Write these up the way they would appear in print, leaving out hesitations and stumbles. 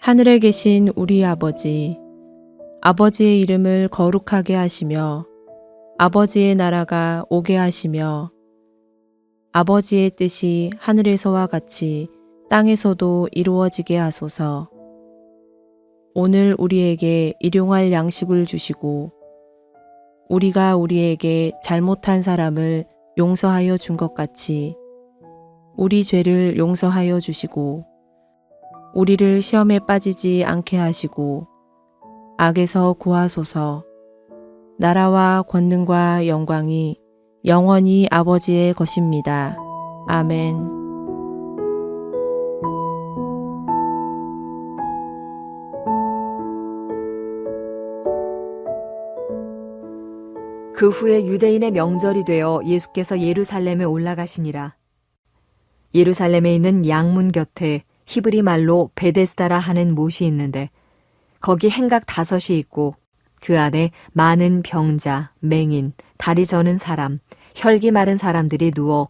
하늘에 계신 우리 아버지, 아버지의 이름을 거룩하게 하시며 아버지의 나라가 오게 하시며 아버지의 뜻이 하늘에서와 같이 땅에서도 이루어지게 하소서. 오늘 우리에게 일용할 양식을 주시고 우리가 우리에게 잘못한 사람을 용서하여 준 것 같이 우리 죄를 용서하여 주시고 우리를 시험에 빠지지 않게 하시고 악에서 구하소서. 나라와 권능과 영광이 영원히 아버지의 것입니다. 아멘. 그 후에 유대인의 명절이 되어 예수께서 예루살렘에 올라가시니라. 예루살렘에 있는 양문 곁에 히브리 말로 베데스다라 하는 못이 있는데 거기 행각 5이 있고 그 안에 많은 병자, 맹인, 다리 저는 사람, 혈기 마른 사람들이 누워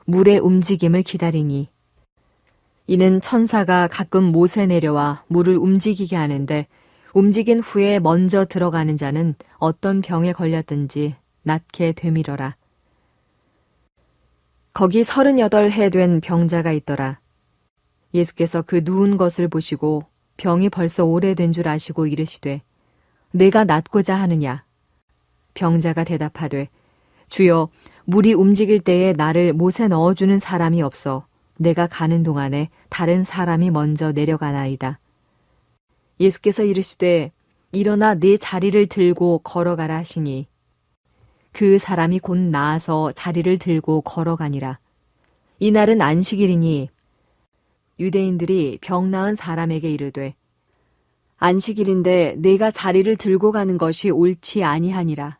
물의 움직임을 기다리니 이는 천사가 가끔 못에 내려와 물을 움직이게 하는데 움직인 후에 먼저 들어가는 자는 어떤 병에 걸렸든지 낫게 되밀어라. 거기 38해 된 병자가 있더라. 예수께서 그 누운 것을 보시고 병이 벌써 오래된 줄 아시고 이르시되 내가 낫고자 하느냐? 병자가 대답하되 주여 물이 움직일 때에 나를 못에 넣어주는 사람이 없어 내가 가는 동안에 다른 사람이 먼저 내려가나이다. 예수께서 이르시되 일어나 네 자리를 들고 걸어가라 하시니 그 사람이 곧 나아서 자리를 들고 걸어가니라. 이날은 안식일이니 유대인들이 병 나은 사람에게 이르되 안식일인데 내가 자리를 들고 가는 것이 옳지 아니하니라.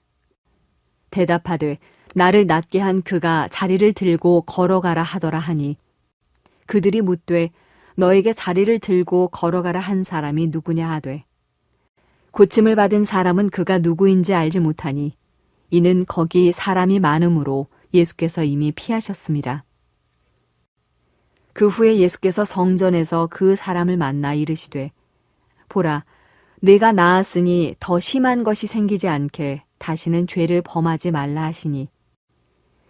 대답하되 나를 낫게 한 그가 자리를 들고 걸어가라 하더라 하니 그들이 묻되 너에게 자리를 들고 걸어가라 한 사람이 누구냐 하되 고침을 받은 사람은 그가 누구인지 알지 못하니 이는 거기 사람이 많음으로 예수께서 이미 피하셨습니다. 그 후에 예수께서 성전에서 그 사람을 만나 이르시되 보라 내가 나았으니 더 심한 것이 생기지 않게 다시는 죄를 범하지 말라 하시니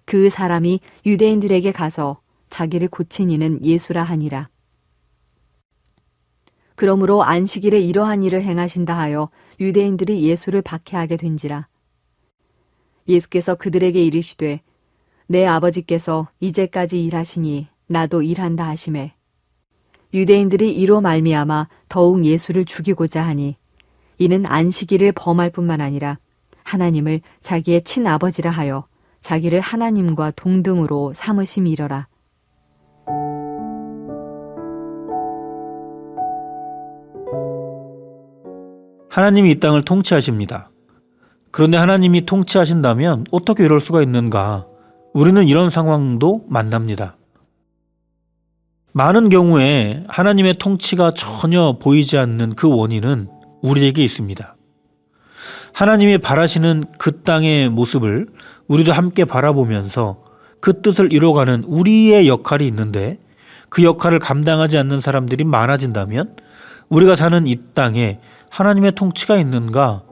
그 사람이 유대인들에게 가서 자기를 고친 이는 예수라 하니라. 그러므로 안식일에 이러한 일을 행하신다 하여 유대인들이 예수를 박해하게 된지라. 예수께서 그들에게 이르시되 내 아버지께서 이제까지 일하시니 나도 일한다 하시매 유대인들이 이로 말미암아 더욱 예수를 죽이고자 하니 이는 안식일을 범할 뿐만 아니라 하나님을 자기의 친아버지라 하여 자기를 하나님과 동등으로 삼으심이러라. 하나님이 이 땅을 통치하십니다. 그런데 하나님이 통치하신다면 어떻게 이럴 수가 있는가? 우리는 이런 상황도 만납니다. 많은 경우에 하나님의 통치가 전혀 보이지 않는 그 원인은 우리에게 있습니다. 하나님이 바라시는 그 땅의 모습을 우리도 함께 바라보면서 그 뜻을 이뤄가는 우리의 역할이 있는데 그 역할을 감당하지 않는 사람들이 많아진다면 우리가 사는 이 땅에 하나님의 통치가 있는가?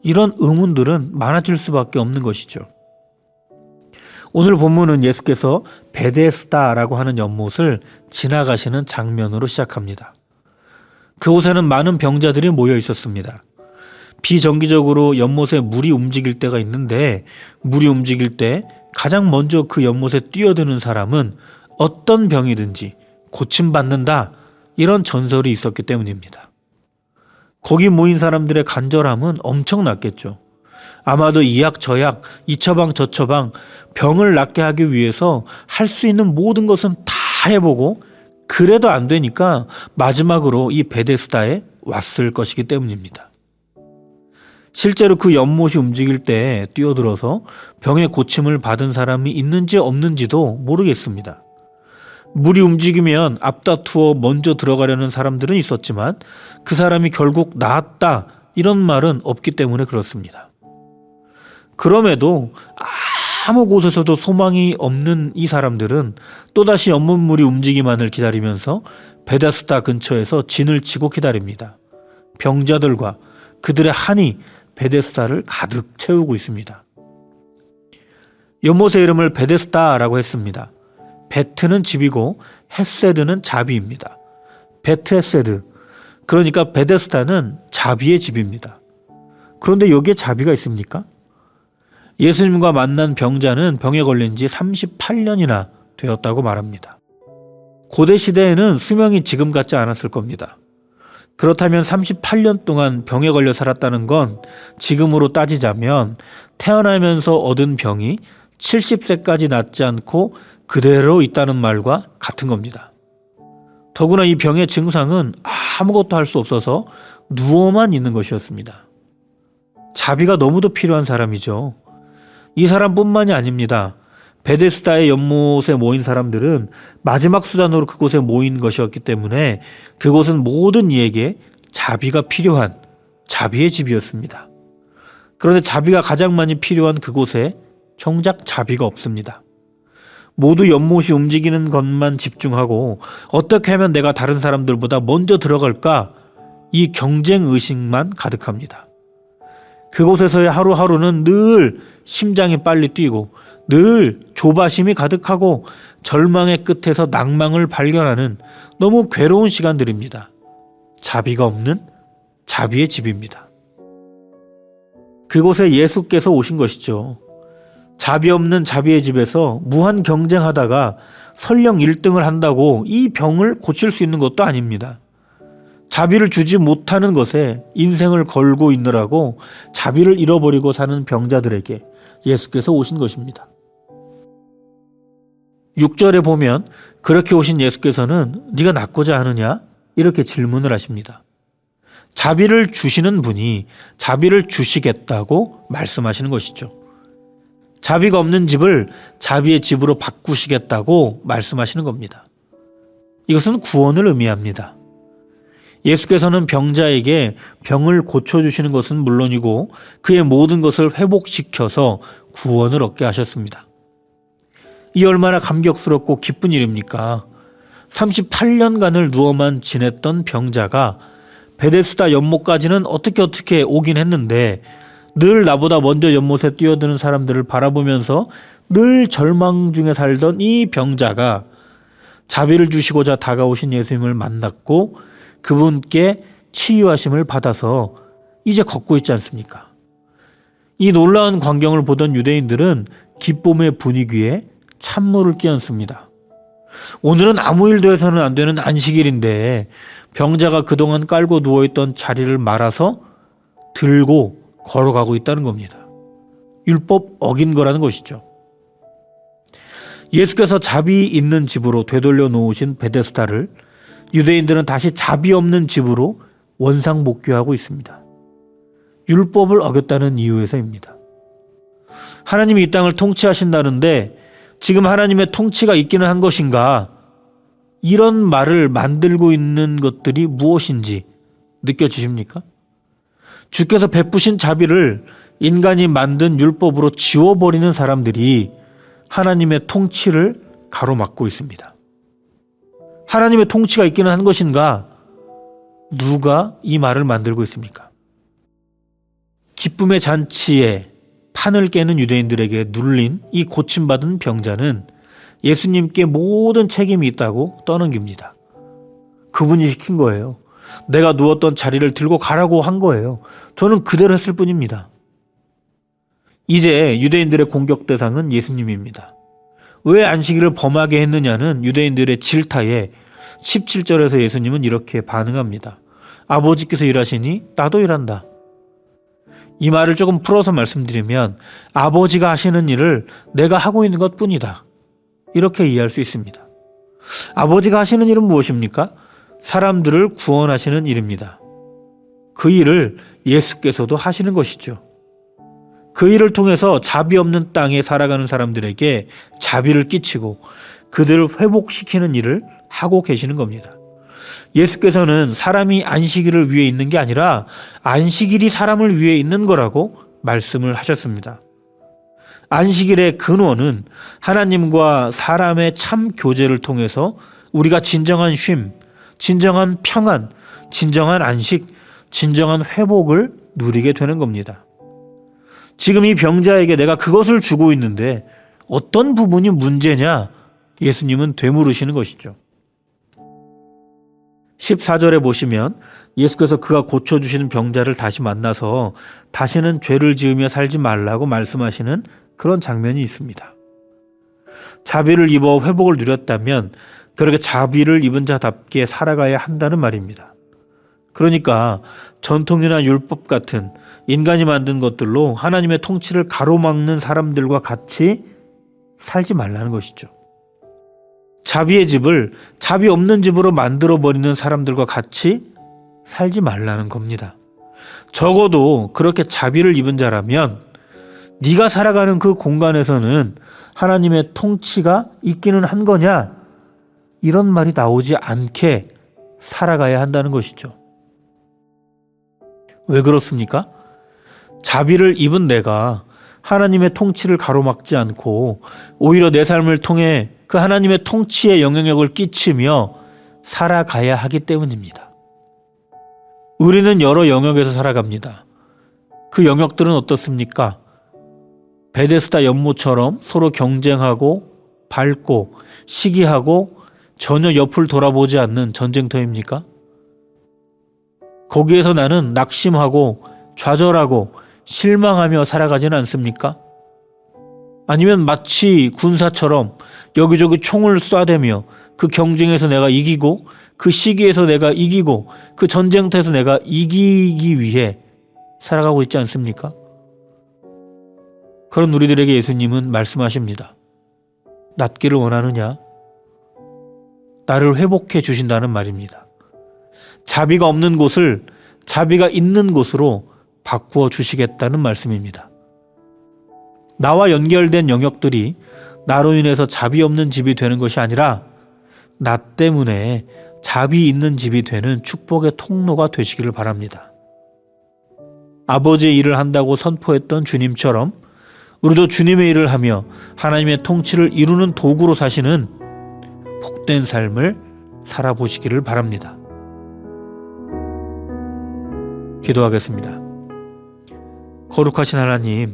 이런 의문들은 많아질 수밖에 없는 것이죠. 오늘 본문은 예수께서 베데스다라고 하는 연못을 지나가시는 장면으로 시작합니다. 그곳에는 많은 병자들이 모여 있었습니다. 비정기적으로 연못에 물이 움직일 때가 있는데 물이 움직일 때 가장 먼저 그 연못에 뛰어드는 사람은 어떤 병이든지 고침받는다 이런 전설이 있었기 때문입니다. 거기 모인 사람들의 간절함은 엄청났겠죠. 아마도 이약 저약 이 처방 저 처방 병을 낫게 하기 위해서 할 수 있는 모든 것은 다 해보고 그래도 안 되니까 마지막으로 이 베데스다에 왔을 것이기 때문입니다. 실제로 그 연못이 움직일 때 뛰어들어서 병의 고침을 받은 사람이 있는지 없는지도 모르겠습니다. 물이 움직이면 앞다투어 먼저 들어가려는 사람들은 있었지만 그 사람이 결국 나았다 이런 말은 없기 때문에 그렇습니다. 그럼에도 아무 곳에서도 소망이 없는 이 사람들은 또다시 연못물이 움직이만을 기다리면서 베데스다 근처에서 진을 치고 기다립니다. 병자들과 그들의 한이 베데스다를 가득 채우고 있습니다. 연못의 이름을 베데스다라고 했습니다. 베트는 집이고 헤세드는 자비입니다. 베트 헤세드, 그러니까 베데스다는 자비의 집입니다. 그런데 여기에 자비가 있습니까? 예수님과 만난 병자는 병에 걸린 지 38년이나 되었다고 말합니다. 고대 시대에는 수명이 지금 같지 않았을 겁니다. 그렇다면 38년 동안 병에 걸려 살았다는 건 지금으로 따지자면 태어나면서 얻은 병이 70세까지 낫지 않고 그대로 있다는 말과 같은 겁니다. 더구나 이 병의 증상은 아무것도 할 수 없어서 누워만 있는 것이었습니다. 자비가 너무도 필요한 사람이죠. 이 사람뿐만이 아닙니다. 베데스다의 연못에 모인 사람들은 마지막 수단으로 그곳에 모인 것이었기 때문에 그곳은 모든 이에게 자비가 필요한 자비의 집이었습니다. 그런데 자비가 가장 많이 필요한 그곳에 정작 자비가 없습니다. 모두 연못이 움직이는 것만 집중하고 어떻게 하면 내가 다른 사람들보다 먼저 들어갈까, 이 경쟁 의식만 가득합니다. 그곳에서의 하루하루는 늘 심장이 빨리 뛰고 늘 조바심이 가득하고 절망의 끝에서 낭망을 발견하는 너무 괴로운 시간들입니다. 자비가 없는 자비의 집입니다. 그곳에 예수께서 오신 것이죠. 자비 없는 자비의 집에서 무한 경쟁하다가 설령 1등을 한다고 이 병을 고칠 수 있는 것도 아닙니다. 자비를 주지 못하는 것에 인생을 걸고 있느라고 자비를 잃어버리고 사는 병자들에게 예수께서 오신 것입니다. 6절에 보면 그렇게 오신 예수께서는 네가 낫고자 하느냐? 이렇게 질문을 하십니다. 자비를 주시는 분이 자비를 주시겠다고 말씀하시는 것이죠. 자비가 없는 집을 자비의 집으로 바꾸시겠다고 말씀하시는 겁니다. 이것은 구원을 의미합니다. 예수께서는 병자에게 병을 고쳐주시는 것은 물론이고 그의 모든 것을 회복시켜서 구원을 얻게 하셨습니다. 이 얼마나 감격스럽고 기쁜 일입니까? 38년간을 누워만 지냈던 병자가 베데스다 연못까지는 어떻게 오긴 했는데 늘 나보다 먼저 연못에 뛰어드는 사람들을 바라보면서 늘 절망 중에 살던 이 병자가 자비를 주시고자 다가오신 예수님을 만났고 그분께 치유하심을 받아서 이제 걷고 있지 않습니까? 이 놀라운 광경을 보던 유대인들은 기쁨의 분위기에 찬물을 끼얹습니다. 오늘은 아무 일도 해서는 안 되는 안식일인데 병자가 그동안 깔고 누워있던 자리를 말아서 들고 걸어가고 있다는 겁니다. 율법 어긴 거라는 것이죠. 예수께서 자비 있는 집으로 되돌려 놓으신 베데스다를 유대인들은 다시 자비 없는 집으로 원상복귀하고 있습니다. 율법을 어겼다는 이유에서입니다. 하나님이 이 땅을 통치하신다는데 지금 하나님의 통치가 있기는 한 것인가? 이런 말을 만들고 있는 것들이 무엇인지 느껴지십니까? 주께서 베푸신 자비를 인간이 만든 율법으로 지워버리는 사람들이 하나님의 통치를 가로막고 있습니다. 하나님의 통치가 있기는 한 것인가? 누가 이 말을 만들고 있습니까? 기쁨의 잔치에 판을 깨는 유대인들에게 눌린 이 고침받은 병자는 예수님께 모든 책임이 있다고 떠넘깁니다. 그분이 시킨 거예요. 내가 누웠던 자리를 들고 가라고 한 거예요. 저는 그대로 했을 뿐입니다. 이제 유대인들의 공격 대상은 예수님입니다. 왜 안식일을 범하게 했느냐는 유대인들의 질타에 17절에서 예수님은 이렇게 반응합니다. 아버지께서 일하시니 나도 일한다. 이 말을 조금 풀어서 말씀드리면 아버지가 하시는 일을 내가 하고 있는 것뿐이다. 이렇게 이해할 수 있습니다. 아버지가 하시는 일은 무엇입니까? 사람들을 구원하시는 일입니다. 그 일을 예수께서도 하시는 것이죠. 그 일을 통해서 자비 없는 땅에 살아가는 사람들에게 자비를 끼치고 그들을 회복시키는 일을 하고 계시는 겁니다. 예수께서는 사람이 안식일을 위해 있는 게 아니라 안식일이 사람을 위해 있는 거라고 말씀을 하셨습니다. 안식일의 근원은 하나님과 사람의 참 교제를 통해서 우리가 진정한 쉼, 진정한 평안, 진정한 안식, 진정한 회복을 누리게 되는 겁니다. 지금 이 병자에게 내가 그것을 주고 있는데 어떤 부분이 문제냐? 예수님은 되물으시는 것이죠. 14절에 보시면 예수께서 그가 고쳐주시는 병자를 다시 만나서 다시는 죄를 지으며 살지 말라고 말씀하시는 그런 장면이 있습니다. 자비를 입어 회복을 누렸다면 그렇게 자비를 입은 자답게 살아가야 한다는 말입니다. 그러니까 전통이나 율법 같은 인간이 만든 것들로 하나님의 통치를 가로막는 사람들과 같이 살지 말라는 것이죠. 자비의 집을 자비 없는 집으로 만들어버리는 사람들과 같이 살지 말라는 겁니다. 적어도 그렇게 자비를 입은 자라면 네가 살아가는 그 공간에서는 하나님의 통치가 있기는 한 거냐? 이런 말이 나오지 않게 살아가야 한다는 것이죠. 왜 그렇습니까? 자비를 입은 내가 하나님의 통치를 가로막지 않고 오히려 내 삶을 통해 그 하나님의 통치에 영향력을 끼치며 살아가야 하기 때문입니다. 우리는 여러 영역에서 살아갑니다. 그 영역들은 어떻습니까? 베데스다 연못처럼 서로 경쟁하고 밟고 시기하고 전혀 옆을 돌아보지 않는 전쟁터입니까? 거기에서 나는 낙심하고 좌절하고 실망하며 살아가지는 않습니까? 아니면 마치 군사처럼 여기저기 총을 쏴대며 그 경쟁에서 내가 이기고 그 시기에서 내가 이기고 그 전쟁터에서 내가 이기기 위해 살아가고 있지 않습니까? 그런 우리들에게 예수님은 말씀하십니다. 낫기를 원하느냐? 나를 회복해 주신다는 말입니다. 자비가 없는 곳을 자비가 있는 곳으로 바꾸어 주시겠다는 말씀입니다. 나와 연결된 영역들이 나로 인해서 자비 없는 집이 되는 것이 아니라 나 때문에 자비 있는 집이 되는 축복의 통로가 되시기를 바랍니다. 아버지의 일을 한다고 선포했던 주님처럼 우리도 주님의 일을 하며 하나님의 통치를 이루는 도구로 사시는 복된 삶을 살아보시기를 바랍니다. 기도하겠습니다. 거룩하신 하나님,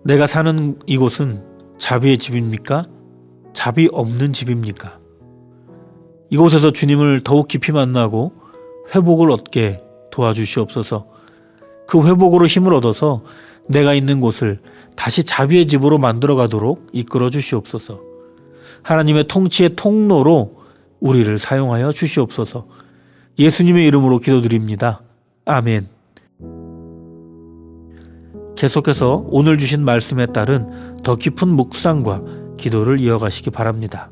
내가 사는 이곳은 자비의 집입니까? 자비 없는 집입니까? 이곳에서 주님을 더욱 깊이 만나고 회복을 얻게 도와주시옵소서. 그 회복으로 힘을 얻어서 내가 있는 곳을 다시 자비의 집으로 만들어 가도록 이끌어 주시옵소서. 하나님의 통치의 통로로 우리를 사용하여 주시옵소서. 예수님의 이름으로 기도드립니다. 아멘. 계속해서 오늘 주신 말씀에 따른 더 깊은 묵상과 기도를 이어가시기 바랍니다.